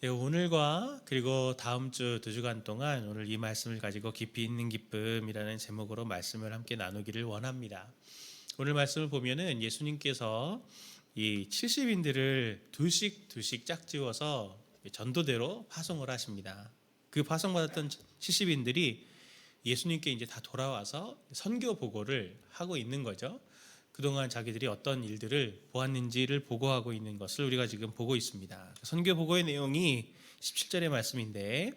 네, 오늘과 그리고 다음 주 두 주간 동안 오늘 이 말씀을 가지고 깊이 있는 기쁨이라는 제목으로 말씀을 함께 나누기를 원합니다. 오늘 말씀을 보면은 예수님께서 이 70인들을 둘씩 짝지어서 전도대로 파송을 하십니다. 그 파송받았던 70인들이 예수님께 이제 다 돌아와서 선교 보고를 하고 있는 거죠. 그동안 자기들이 어떤 일들을 보았는지를 보고하고 있는 것을 우리가 지금 보고 있습니다. 선교 보고의 내용이 17절의 말씀인데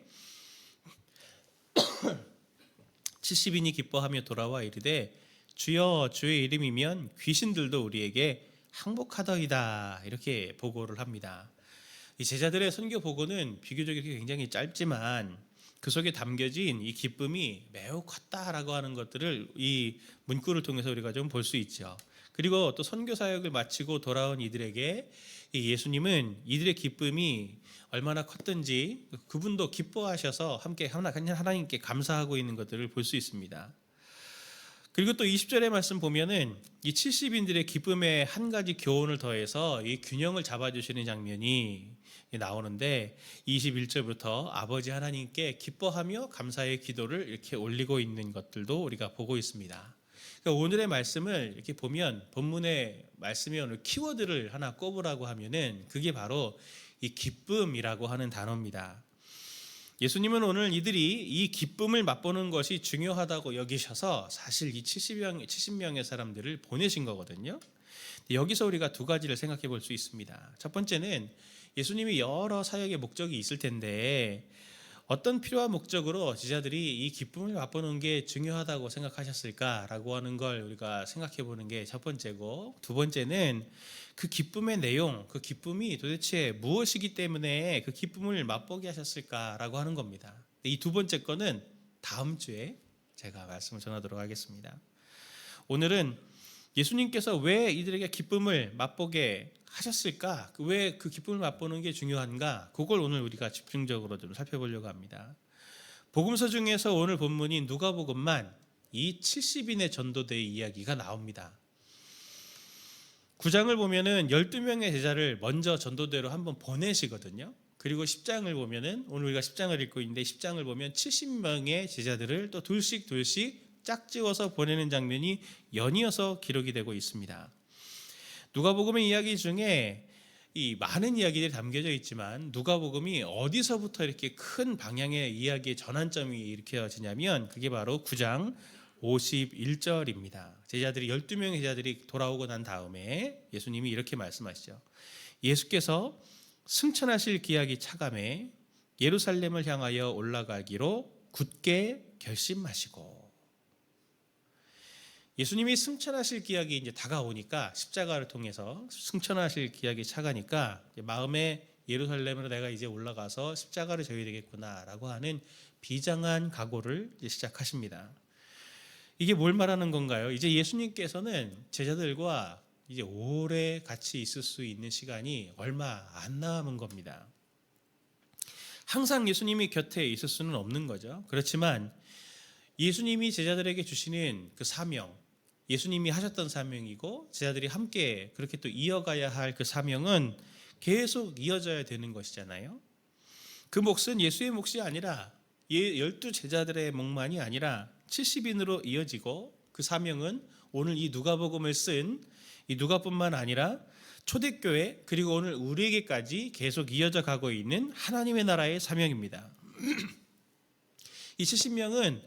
70인이 기뻐하며 돌아와 이르되 주여 주의 이름이면 귀신들도 우리에게 항복하더이다 이렇게 보고를 합니다. 이 제자들의 선교 보고는 비교적 이렇게 굉장히 짧지만 그 속에 담겨진 이 기쁨이 매우 컸다라고 하는 것들을 이 문구를 통해서 우리가 좀 볼 수 있죠. 그리고 또 선교 사역을 마치고 돌아온 이들에게 이 예수님은 이들의 기쁨이 얼마나 컸든지 그분도 기뻐하셔서 함께 하나님께 감사하고 있는 것들을 볼 수 있습니다. 그리고 또 20절의 말씀 보면은 이 70인들의 기쁨에 한 가지 교훈을 더해서 이 균형을 잡아주시는 장면이 나오는데 21절부터 아버지 하나님께 기뻐하며 감사의 기도를 이렇게 올리고 있는 것들도 우리가 보고 있습니다. 그러니까 오늘의 말씀을 이렇게 보면 본문의 말씀에 오늘 키워드를 하나 꼽으라고 하면은 그게 바로 이 기쁨이라고 하는 단어입니다. 예수님은 오늘 이들이 이 기쁨을 맛보는 것이 중요하다고 여기셔서 사실 이 70명의 사람들을 보내신 거거든요. 여기서 우리가 두 가지를 생각해 볼 수 있습니다. 첫 번째는 예수님이 여러 사역의 목적이 있을 텐데 어떤 필요한 목적으로 제자들이 이 기쁨을 맛보는 게 중요하다고 생각하셨을까라고 하는 걸 우리가 생각해 보는 게 첫 번째고, 두 번째는 그 기쁨의 내용, 그 기쁨이 도대체 무엇이기 때문에 그 기쁨을 맛보게 하셨을까라고 하는 겁니다. 이 두 번째 거는 다음 주에 제가 말씀을 전하도록 하겠습니다. 오늘은 예수님께서 왜 이들에게 기쁨을 맛보게 하셨을까? 왜 그 기쁨을 맛보는 게 중요한가? 그걸 오늘 우리가 집중적으로 좀 살펴보려고 합니다. 복음서 중에서 오늘 본문인 누가복음만 이 70인의 전도대의 이야기가 나옵니다. 9장을 보면은 12명의 제자를 먼저 전도대로 한번 보내시거든요. 그리고 10장을 보면은 오늘 우리가 10장을 읽고 있는데 10장을 보면 70명의 제자들을 또 둘씩 짝지어서 보내는 장면이 연이어서 기록이 되고 있습니다. 누가복음의 이야기 중에 이 많은 이야기들이 담겨져 있지만 누가복음이 어디서부터 이렇게 큰 방향의 이야기의 전환점이 일으켜지냐면 그게 바로 9장 51절입니다. 제자들이 12명의 제자들이 돌아오고 난 다음에 예수님이 이렇게 말씀하시죠. 예수께서 승천하실 기약이 차감해 예루살렘을 향하여 올라가기로 굳게 결심하시고, 예수님이 승천하실 기약이 이제 다가오니까 십자가를 통해서 승천하실 기약이 차가니까 마음에 예루살렘으로 내가 이제 올라가서 십자가를 져야 되겠구나라고 하는 비장한 각오를 이제 시작하십니다. 이게 뭘 말하는 건가요? 이제 예수님께서는 제자들과 이제 오래 같이 있을 수 있는 시간이 얼마 안 남은 겁니다. 항상 예수님이 곁에 있을 수는 없는 거죠. 그렇지만 예수님이 제자들에게 주시는 그 사명, 예수님이 하셨던 사명이고 제자들이 함께 그렇게 또 이어가야 할 그 사명은 계속 이어져야 되는 것이잖아요. 그 몫은 예수의 몫이 아니라 12 제자들의 몫만이 아니라 70인으로 이어지고, 그 사명은 오늘 이 누가복음을 쓴 이 누가뿐만 아니라 초대교회 그리고 오늘 우리에게까지 계속 이어져 가고 있는 하나님의 나라의 사명입니다. 이 70명은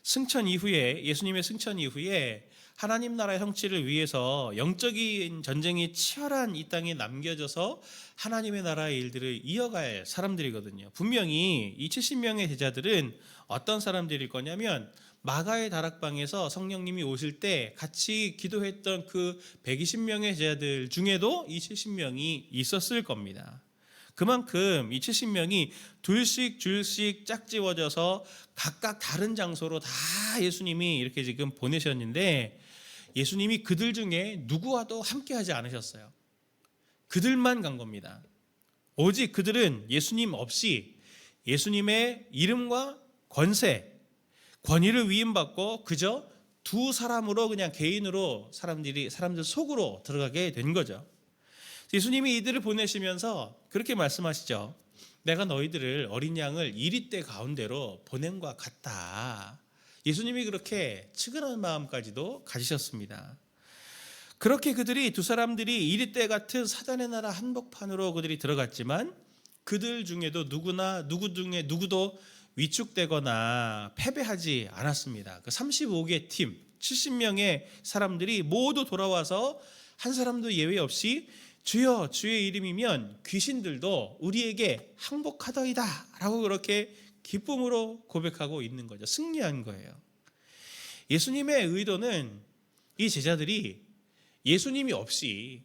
승천 이후에, 예수님의 승천 이후에 하나님 나라의 성취를 위해서 영적인 전쟁이 치열한 이 땅에 남겨져서 하나님의 나라의 일들을 이어갈 사람들이거든요. 분명히 이 70명의 제자들은 어떤 사람들일 거냐면 마가의 다락방에서 성령님이 오실 때 같이 기도했던 그 120명의 제자들 중에도 이 70명이 있었을 겁니다. 그만큼 이 70명이 둘씩 짝지워져서 각각 다른 장소로 다 예수님이 이렇게 지금 보내셨는데 예수님이 그들 중에 누구와도 함께하지 않으셨어요. 그들만 간 겁니다. 오직 그들은 예수님 없이 예수님의 이름과 권세, 권위를 위임받고 그저 두 사람으로 그냥 개인으로 사람들 속으로 들어가게 된 거죠. 예수님이 이들을 보내시면서 그렇게 말씀하시죠. 내가 너희들을 어린 양을 이리떼 가운데로 보냄과 같다. 예수님이 그렇게 측은한 마음까지도 가지셨습니다. 그렇게 그들이 두 사람들이 이리떼 같은 사단의 나라 한복판으로 그들이 들어갔지만 그들 중에도 누구 중에 누구도 위축되거나 패배하지 않았습니다. 그 35개 팀 70명의 사람들이 모두 돌아와서 한 사람도 예외 없이 주여 주의 이름이면 귀신들도 우리에게 항복하더이다 라고 그렇게 기쁨으로 고백하고 있는 거죠. 승리한 거예요. 예수님의 의도는 이 제자들이 예수님이 없이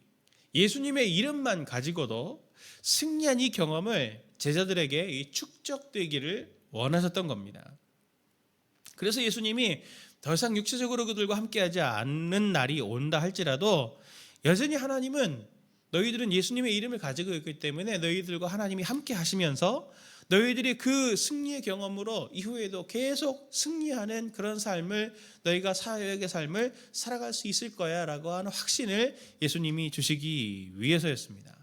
예수님의 이름만 가지고도 승리한 이 경험을 제자들에게 축적되기를 원하셨던 겁니다. 그래서 예수님이 더 이상 육체적으로 그들과 함께하지 않는 날이 온다 할지라도 여전히 하나님은 너희들은 예수님의 이름을 가지고 있기 때문에 너희들과 하나님이 함께 하시면서 너희들이 그 승리의 경험으로 이후에도 계속 승리하는 그런 삶을 너희가 사역의 삶을 살아갈 수 있을 거야 라고 하는 확신을 예수님이 주시기 위해서였습니다.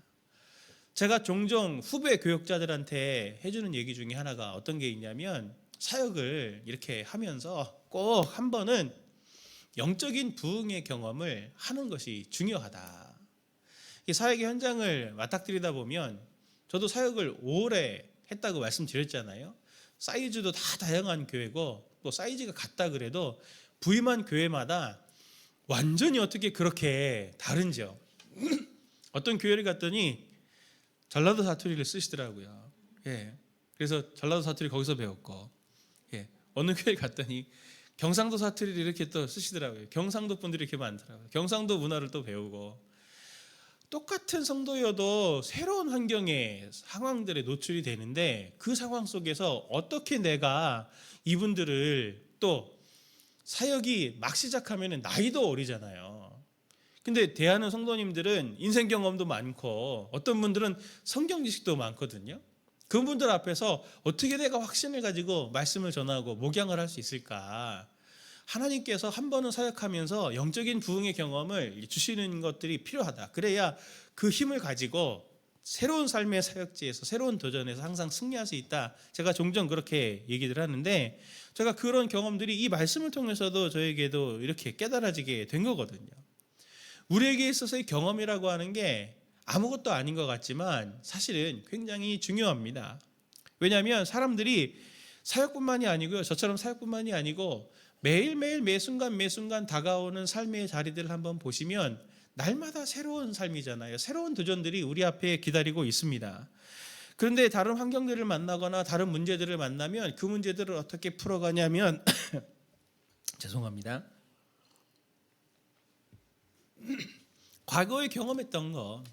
제가 종종 후배 교역자들한테 해주는 얘기 중에 하나가 어떤 게 있냐면 사역을 이렇게 하면서 꼭 한 번은 영적인 부흥의 경험을 하는 것이 중요하다. 사역의 현장을 맞닥뜨리다 보면 저도 사역을 오래 했다고 말씀드렸잖아요. 사이즈도 다 다양한 교회고 또 사이즈가 같다 그래도 부임한 교회마다 완전히 어떻게 그렇게 다른지요. 어떤 교회를 갔더니 전라도 사투리를 쓰시더라고요. 예. 그래서 전라도 사투리 거기서 배웠고, 예. 어느 교회 갔더니 경상도 사투리를 이렇게 또 쓰시더라고요. 경상도 분들이 이렇게 많더라고요. 경상도 문화를 또 배우고, 똑같은 성도여도 새로운 환경에 상황들에 노출이 되는데 그 상황 속에서 어떻게 내가 이분들을 또 사역이 막 시작하면 나이도 어리잖아요. 근데 대하는 성도님들은 인생 경험도 많고 어떤 분들은 성경 지식도 많거든요. 그분들 앞에서 어떻게 내가 확신을 가지고 말씀을 전하고 목양을 할 수 있을까? 하나님께서 한 번은 사역하면서 영적인 부흥의 경험을 주시는 것들이 필요하다. 그래야 그 힘을 가지고 새로운 삶의 사역지에서 새로운 도전에서 항상 승리할 수 있다. 제가 종종 그렇게 얘기를 하는데 제가 그런 경험들이 이 말씀을 통해서도 저에게도 이렇게 깨달아지게 된 거거든요. 우리에게 있어서의 경험이라고 하는 게 아무것도 아닌 것 같지만 사실은 굉장히 중요합니다. 왜냐하면 사람들이 사역뿐만이 아니고요. 저처럼 사역뿐만이 아니고 매일매일 매순간 다가오는 삶의 자리들을 한번 보시면 날마다 새로운 삶이잖아요. 새로운 도전들이 우리 앞에 기다리고 있습니다. 그런데 다른 환경들을 만나거나 다른 문제들을 만나면 그 문제들을 어떻게 풀어가냐면 죄송합니다. 과거에 경험했던 거,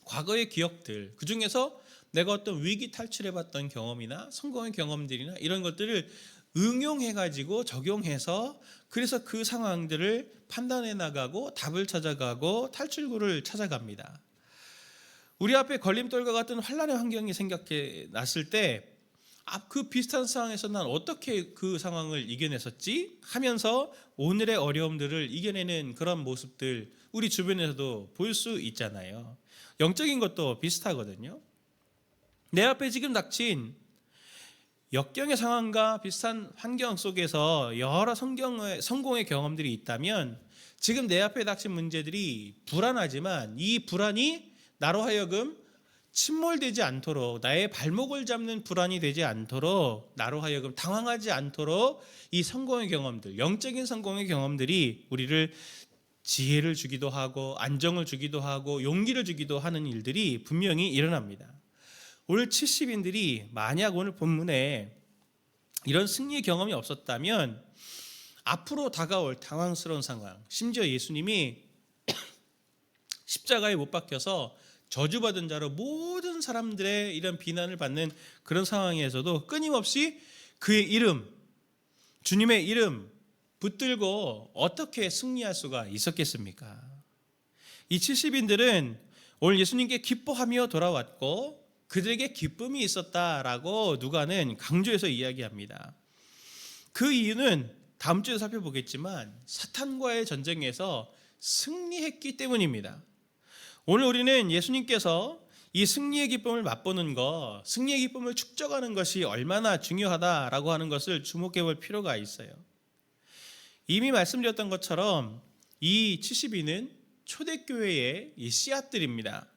과거의 기억들, 그중에서 내가 어떤 위기 탈출해봤던 경험이나 성공의 경험들이나 이런 것들을 응용해가지고 적용해서 그래서 그 상황들을 판단해 나가고 답을 찾아가고 탈출구를 찾아갑니다. 우리 앞에 걸림돌과 같은 환란의 환경이 생각해 났을 때 그 비슷한 상황에서 난 어떻게 그 상황을 이겨냈었지 하면서 오늘의 어려움들을 이겨내는 그런 모습들 우리 주변에서도 볼 수 있잖아요. 영적인 것도 비슷하거든요. 내 앞에 지금 닥친 역경의 상황과 비슷한 환경 속에서 여러 성공의 경험들이 있다면 지금 내 앞에 닥친 문제들이 불안하지만 이 불안이 나로 하여금 침몰되지 않도록 나의 발목을 잡는 불안이 되지 않도록 나로 하여금 당황하지 않도록 이 성공의 경험들, 영적인 성공의 경험들이 우리를 지혜를 주기도 하고 안정을 주기도 하고 용기를 주기도 하는 일들이 분명히 일어납니다. 오늘 70인들이 만약 오늘 본문에 이런 승리의 경험이 없었다면 앞으로 다가올 당황스러운 상황, 심지어 예수님이 십자가에 못 박혀서 저주받은 자로 모든 사람들의 이런 비난을 받는 그런 상황에서도 끊임없이 그의 이름, 주님의 이름 붙들고 어떻게 승리할 수가 있었겠습니까? 이 70인들은 오늘 예수님께 기뻐하며 돌아왔고 그들에게 기쁨이 있었다라고 누가는 강조해서 이야기합니다. 그 이유는 다음 주에 살펴보겠지만 사탄과의 전쟁에서 승리했기 때문입니다. 오늘 우리는 예수님께서 이 승리의 기쁨을 맛보는 것, 승리의 기쁨을 축적하는 것이 얼마나 중요하다라고 하는 것을 주목해 볼 필요가 있어요. 이미 말씀드렸던 것처럼 이 70인은 초대교회의 이 씨앗들입니다.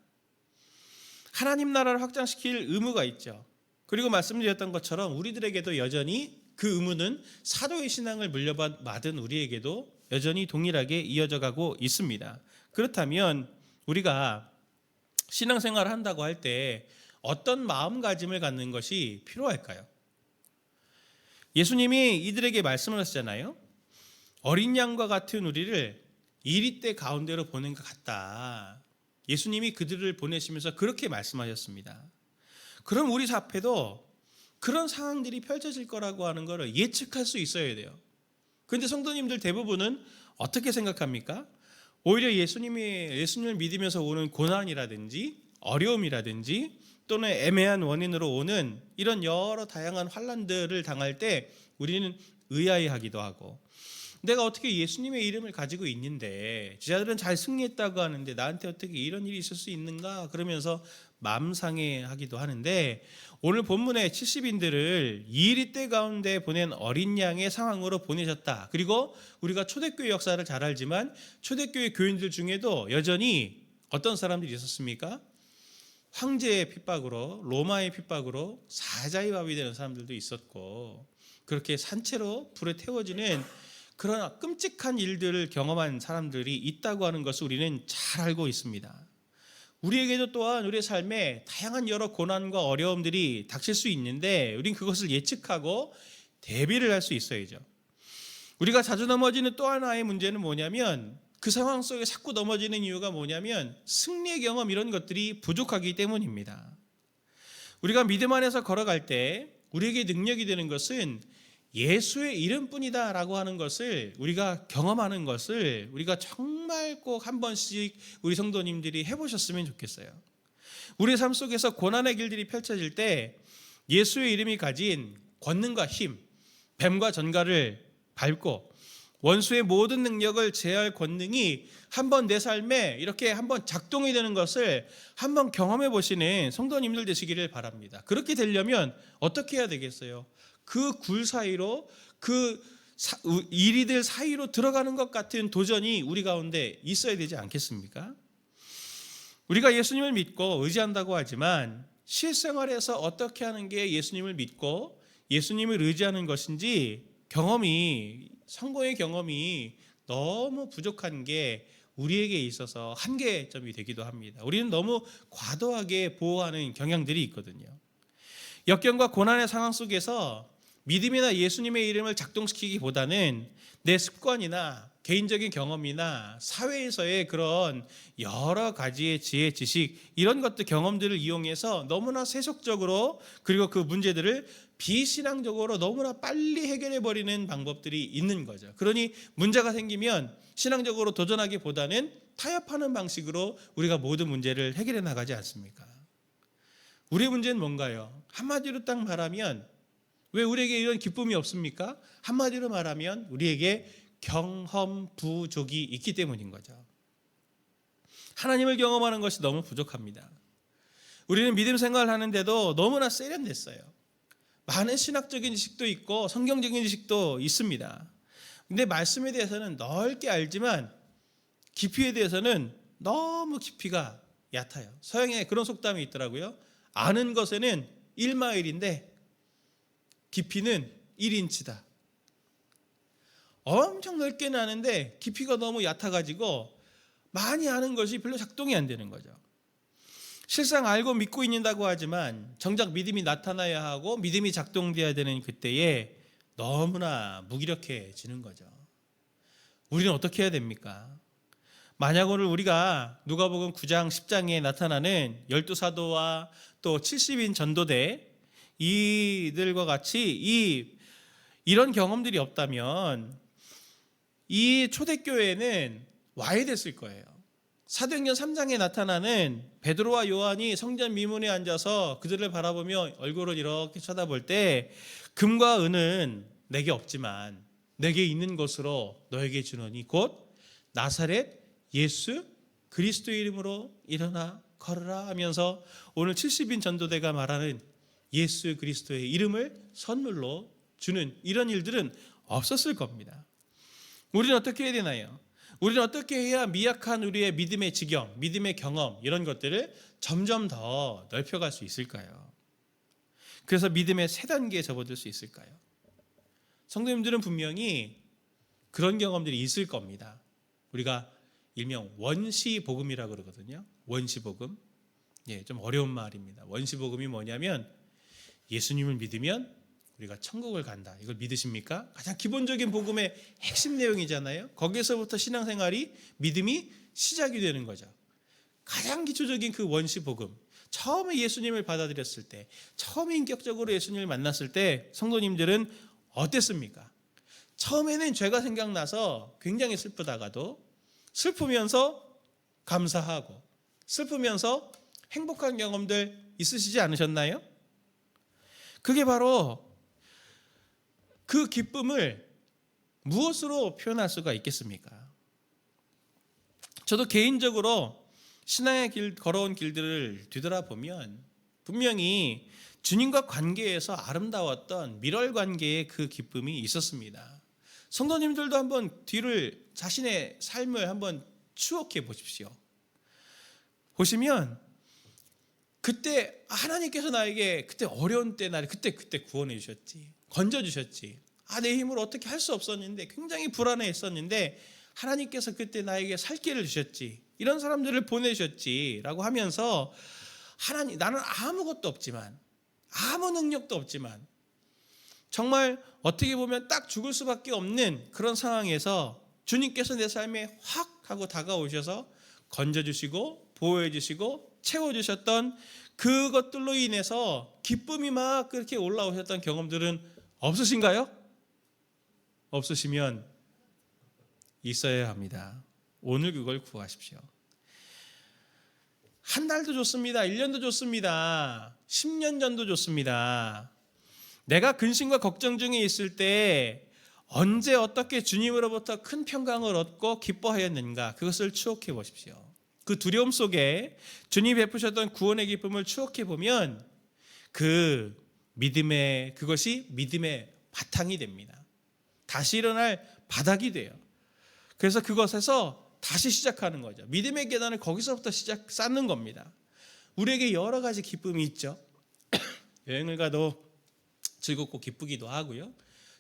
하나님 나라를 확장시킬 의무가 있죠. 그리고 말씀드렸던 것처럼 우리들에게도 여전히 그 의무는 사도의 신앙을 물려받은 우리에게도 여전히 동일하게 이어져 가고 있습니다. 그렇다면 우리가 신앙생활을 한다고 할 때 어떤 마음가짐을 갖는 것이 필요할까요? 예수님이 이들에게 말씀을 하시잖아요. 어린 양과 같은 우리를 이리떼 가운데로 보낸 것 같다. 예수님이 그들을 보내시면서 그렇게 말씀하셨습니다. 그럼 우리 앞에도 그런 상황들이 펼쳐질 거라고 하는 것을 예측할 수 있어야 돼요. 그런데 성도님들 대부분은 어떻게 생각합니까? 오히려 예수님을 믿으면서 오는 고난이라든지 어려움이라든지 또는 애매한 원인으로 오는 이런 여러 다양한 환난들을 당할 때 우리는 의아해하기도 하고, 내가 어떻게 예수님의 이름을 가지고 있는데 제자들은 잘 승리했다고 하는데 나한테 어떻게 이런 일이 있을 수 있는가 그러면서 마음 상해하기도 하는데, 오늘 본문의 70인들을 이리떼 가운데 보낸 어린 양의 상황으로 보내셨다. 그리고 우리가 초대교회 역사를 잘 알지만 초대교회 교인들 중에도 여전히 어떤 사람들이 있었습니까? 황제의 핍박으로, 로마의 핍박으로 사자의 되는 사람들도 있었고, 그렇게 산채로 불에 태워지는 그런 끔찍한 일들을 경험한 사람들이 있다고 하는 것을 우리는 잘 알고 있습니다. 우리에게도 또한 우리의 삶에 다양한 여러 고난과 어려움들이 닥칠 수 있는데 우린 그것을 예측하고 대비를 할 수 있어야죠. 우리가 자주 넘어지는 또 하나의 문제는 뭐냐면, 그 상황 속에 자꾸 넘어지는 이유가 뭐냐면 승리의 경험 이런 것들이 부족하기 때문입니다. 우리가 믿음 안에서 걸어갈 때 우리에게 능력이 되는 것은 예수의 이름뿐이다 라고 하는 것을 우리가 경험하는 것을 우리가 정말 꼭 한 번씩 우리 성도님들이 해보셨으면 좋겠어요. 우리의 삶 속에서 고난의 길들이 펼쳐질 때 예수의 이름이 가진 권능과 힘, 뱀과 전갈을 밟고 원수의 모든 능력을 제어할 권능이 한번 내 삶에 이렇게 한번 작동이 되는 것을 한번 경험해 보시는 성도님들 되시기를 바랍니다. 그렇게 되려면 어떻게 해야 되겠어요? 그 굴 사이로, 그 이리들 사이로 들어가는 것 같은 도전이 우리 가운데 있어야 되지 않겠습니까? 우리가 예수님을 믿고 의지한다고 하지만 실생활에서 어떻게 하는 게 예수님을 믿고 예수님을 의지하는 것인지 성공의 경험이 너무 부족한 게 우리에게 있어서 한계점이 되기도 합니다. 우리는 너무 과도하게 보호하는 경향들이 있거든요. 역경과 고난의 상황 속에서 믿음이나 예수님의 이름을 작동시키기보다는 내 습관이나 개인적인 경험이나 사회에서의 그런 여러 가지의 지혜, 지식 이런 것들 경험들을 이용해서 너무나 세속적으로, 그리고 그 문제들을 비신앙적으로 너무나 빨리 해결해 버리는 방법들이 있는 거죠. 그러니 문제가 생기면 신앙적으로 도전하기보다는 타협하는 방식으로 우리가 모든 문제를 해결해 나가지 않습니까? 우리의 문제는 뭔가요? 한마디로 딱 말하면 왜 우리에게 이런 기쁨이 없습니까? 한마디로 말하면 우리에게 경험 부족이 있기 때문인 거죠. 하나님을 경험하는 것이 너무 부족합니다. 우리는 믿음 생활을 하는데도 너무나 세련됐어요. 많은 신학적인 지식도 있고 성경적인 지식도 있습니다. 근데 말씀에 대해서는 넓게 알지만 깊이에 대해서는 너무 깊이가 얕아요. 서양에 그런 속담이 있더라고요. 아는 것에는 1마일인데 깊이는 1인치다. 엄청 넓게는 아는데 깊이가 너무 얕아가지고 많이 아는 것이 별로 작동이 안 되는 거죠. 실상 알고 믿고 있는다고 하지만 정작 믿음이 나타나야 하고 믿음이 작동돼야 되는 그때에 너무나 무기력해지는 거죠. 우리는 어떻게 해야 됩니까? 만약 오늘 우리가 누가복음 9장 10장에 나타나는 12사도와 또 70인 전도대 이들과 같이 이런 경험들이 없다면 이 초대교회는 와야 됐을 거예요. 사도행전 3장에 나타나는 베드로와 요한이 성전 미문에 앉아서 그들을 바라보며 얼굴을 이렇게 쳐다볼 때, 금과 은은 내게 없지만 내게 있는 것으로 너에게 주노니 곧 나사렛 예수 그리스도의 이름으로 일어나 걸으라 하면서 오늘 70인 전도대가 말하는 예수 그리스도의 이름을 선물로 주는 이런 일들은 없었을 겁니다. 우리는 어떻게 해야 되나요? 우리는 어떻게 해야 미약한 우리의 믿음의 지경, 믿음의 경험 이런 것들을 점점 더 넓혀갈 수 있을까요? 그래서 믿음의 세 단계에 접어들 수 있을까요? 성도님들은 분명히 그런 경험들이 있을 겁니다. 우리가 일명 원시복음이라고 그러거든요. 원시복음. 좀 어려운 말입니다. 원시복음이 뭐냐면 예수님을 믿으면 우리가 천국을 간다. 이걸 믿으십니까? 가장 기본적인 복음의 핵심 내용이잖아요. 거기에서부터 신앙생활이 믿음이 시작이 되는 거죠. 가장 기초적인 그 원시복음. 처음에 예수님을 받아들였을 때, 처음에 인격적으로 예수님을 만났을 때 성도님들은 어땠습니까? 처음에는 죄가 생각나서 굉장히 슬프다가도 슬프면서 감사하고 슬프면서 행복한 경험들 있으시지 않으셨나요? 그게 바로 그 기쁨을 무엇으로 표현할 수가 있겠습니까? 저도 개인적으로 신앙의 길, 걸어온 길들을 뒤돌아보면 분명히 주님과 관계에서 아름다웠던 밀월 관계의 그 기쁨이 있었습니다. 성도님들도 한번 뒤를 자신의 삶을 한번 추억해 보십시오. 보시면 그때 하나님께서 나에게 그때 어려운 때 나를 그때 구원해 주셨지. 건져 주셨지. 내 힘으로 어떻게 할 수 없었는데 굉장히 불안해 했었는데 하나님께서 그때 나에게 살 길을 주셨지. 이런 사람들을 보내셨지라고 하면서 하나님 나는 아무것도 없지만 아무 능력도 없지만 정말 어떻게 보면 딱 죽을 수밖에 없는 그런 상황에서 주님께서 내 삶에 확 하고 다가오셔서 건져주시고 보호해주시고 채워주셨던 그것들로 인해서 기쁨이 막 그렇게 올라오셨던 경험들은 없으신가요? 없으시면 있어야 합니다. 오늘 그걸 구하십시오. 한 달도 좋습니다. 1년도 좋습니다. 10년 전도 좋습니다. 내가 근심과 걱정 중에 있을 때 언제 어떻게 주님으로부터 큰 평강을 얻고 기뻐하였는가 그것을 추억해 보십시오. 그 두려움 속에 주님이 베푸셨던 구원의 기쁨을 추억해 보면 그 믿음의 그것이 믿음의 바탕이 됩니다. 다시 일어날 바닥이 돼요. 그래서 그것에서 다시 시작하는 거죠. 믿음의 계단을 거기서부터 쌓는 겁니다. 우리에게 여러 가지 기쁨이 있죠. 여행을 가도 즐겁고 기쁘기도 하고요.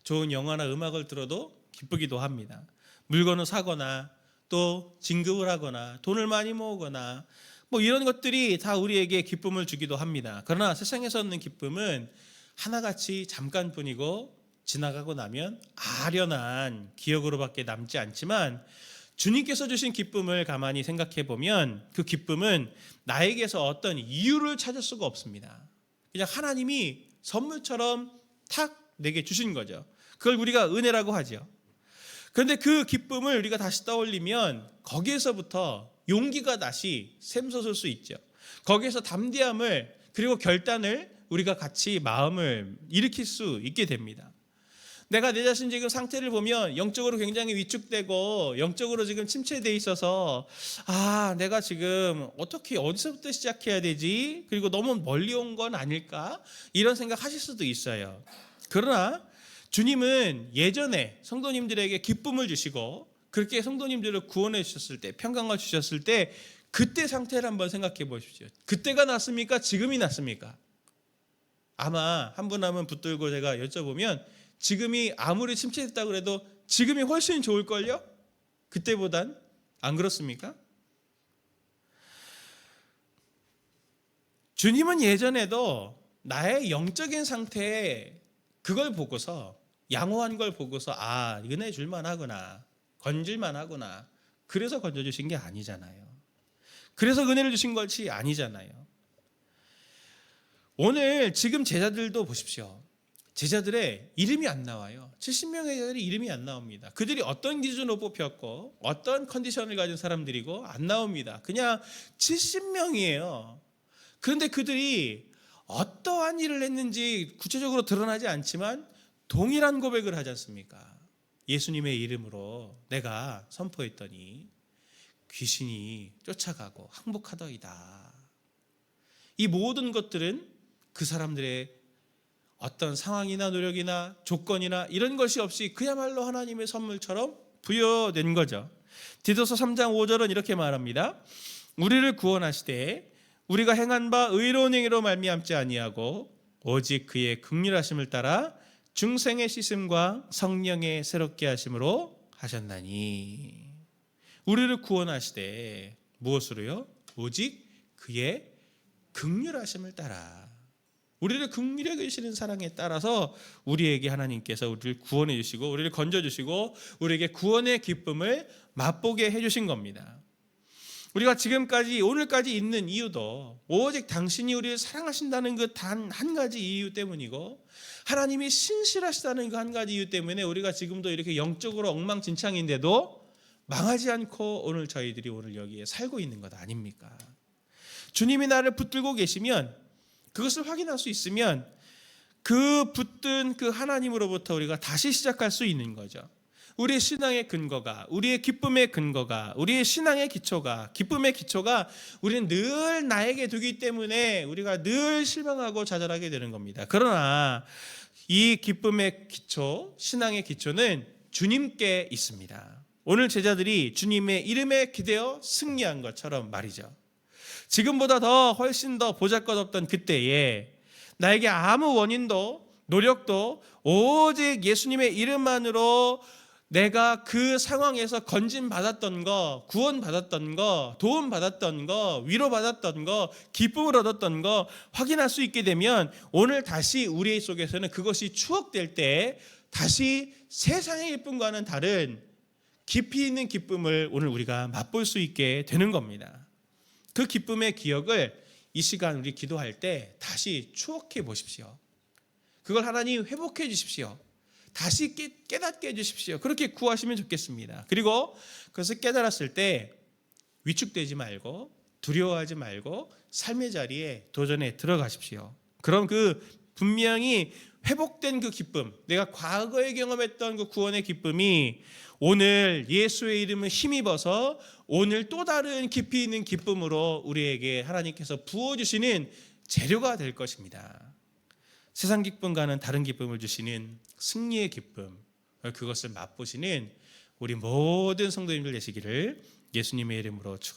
좋은 영화나 음악을 들어도 기쁘기도 합니다. 물건을 사거나 또 진급을 하거나 돈을 많이 모으거나 이런 것들이 다 우리에게 기쁨을 주기도 합니다. 그러나 세상에서 얻는 기쁨은 하나같이 잠깐뿐이고 지나가고 나면 아련한 기억으로밖에 남지 않지만 주님께서 주신 기쁨을 가만히 생각해 보면 그 기쁨은 나에게서 어떤 이유를 찾을 수가 없습니다. 그냥 하나님이 선물처럼 탁 내게 주신 거죠. 그걸 우리가 은혜라고 하죠. 그런데 그 기쁨을 우리가 다시 떠올리면 거기에서부터 용기가 다시 샘솟을 수 있죠. 거기에서 담대함을 그리고 결단을 우리가 같이 마음을 일으킬 수 있게 됩니다. 내가 내 자신 지금 상태를 보면 영적으로 굉장히 위축되고 영적으로 지금 침체되어 있어서 내가 지금 어디서부터 시작해야 되지? 그리고 너무 멀리 온 건 아닐까? 이런 생각 하실 수도 있어요. 그러나 주님은 예전에 성도님들에게 기쁨을 주시고 그렇게 성도님들을 구원해 주셨을 때 평강을 주셨을 때 그때 상태를 한번 생각해 보십시오. 그때가 낫습니까? 지금이 낫습니까? 아마 한 분 한 분 붙들고 제가 여쭤보면 지금이 아무리 침체됐다고 해도 지금이 훨씬 좋을걸요? 그때보단 안 그렇습니까? 주님은 예전에도 나의 영적인 상태에 그걸 보고서 양호한 걸 보고서 은혜 줄만 하구나 건질만 하구나 그래서 건져주신 게 아니잖아요. 그래서 은혜를 주신 것이 아니잖아요. 오늘 지금 제자들도 보십시오. 제자들의 이름이 안 나와요. 70명의 제자들이 이름이 안 나옵니다. 그들이 어떤 기준으로 뽑혔고 어떤 컨디션을 가진 사람들이고 안 나옵니다. 그냥 70명이에요. 그런데 그들이 어떠한 일을 했는지 구체적으로 드러나지 않지만 동일한 고백을 하지 않습니까? 예수님의 이름으로 내가 선포했더니 귀신이 쫓아가고 항복하더이다. 이 모든 것들은 그 사람들의 어떤 상황이나 노력이나 조건이나 이런 것이 없이 그야말로 하나님의 선물처럼 부여된 거죠. 디도서 3장 5절은 이렇게 말합니다. 우리를 구원하시되 우리가 행한 바 의로운 행위로 말미암지 아니하고 오직 그의 긍휼하심을 따라 중생의 씻음과 성령의 새롭게 하심으로 하셨나니. 우리를 구원하시되 무엇으로요? 오직 그의 긍휼하심을 따라. 우리를 긍휼히 여기시는 사랑에 따라서 우리에게 하나님께서 우리를 구원해 주시고 우리를 건져 주시고 우리에게 구원의 기쁨을 맛보게 해 주신 겁니다. 우리가 지금까지 오늘까지 있는 이유도 오직 당신이 우리를 사랑하신다는 그 단 한 가지 이유 때문이고 하나님이 신실하시다는 그 한 가지 이유 때문에 우리가 지금도 이렇게 영적으로 엉망진창인데도 망하지 않고 오늘 저희들이 오늘 여기에 살고 있는 것 아닙니까? 주님이 나를 붙들고 계시면 그것을 확인할 수 있으면 그 붙든 그 하나님으로부터 우리가 다시 시작할 수 있는 거죠. 우리의 신앙의 근거가, 우리의 기쁨의 근거가, 우리의 신앙의 기초가, 기쁨의 기초가 우리는 늘 나에게 두기 때문에 우리가 늘 실망하고 좌절하게 되는 겁니다. 그러나 이 기쁨의 기초, 신앙의 기초는 주님께 있습니다. 오늘 제자들이 주님의 이름에 기대어 승리한 것처럼 말이죠. 지금보다 더 훨씬 더 보잘것없던 그때에 나에게 아무 원인도 노력도 오직 예수님의 이름만으로 내가 그 상황에서 건진받았던 거, 구원받았던 거, 도움받았던 거, 위로받았던 거, 기쁨을 얻었던 거 확인할 수 있게 되면 오늘 다시 우리 속에서는 그것이 추억될 때 다시 세상의 기쁨과는 다른 깊이 있는 기쁨을 오늘 우리가 맛볼 수 있게 되는 겁니다. 그 기쁨의 기억을 이 시간 우리 기도할 때 다시 추억해 보십시오. 그걸 하나님 회복해 주십시오. 다시 깨닫게 해주십시오. 그렇게 구하시면 좋겠습니다. 그리고 그것을 깨달았을 때 위축되지 말고 두려워하지 말고 삶의 자리에 도전에 들어가십시오. 그럼 그 분명히 회복된 그 기쁨, 내가 과거에 경험했던 그 구원의 기쁨이 오늘 예수의 이름을 힘입어서 오늘 또 다른 깊이 있는 기쁨으로 우리에게 하나님께서 부어주시는 재료가 될 것입니다. 세상 기쁨과는 다른 기쁨을 주시는 승리의 기쁨, 그것을 맛보시는 우리 모든 성도님들 되시기를 예수님의 이름으로 축원합니다.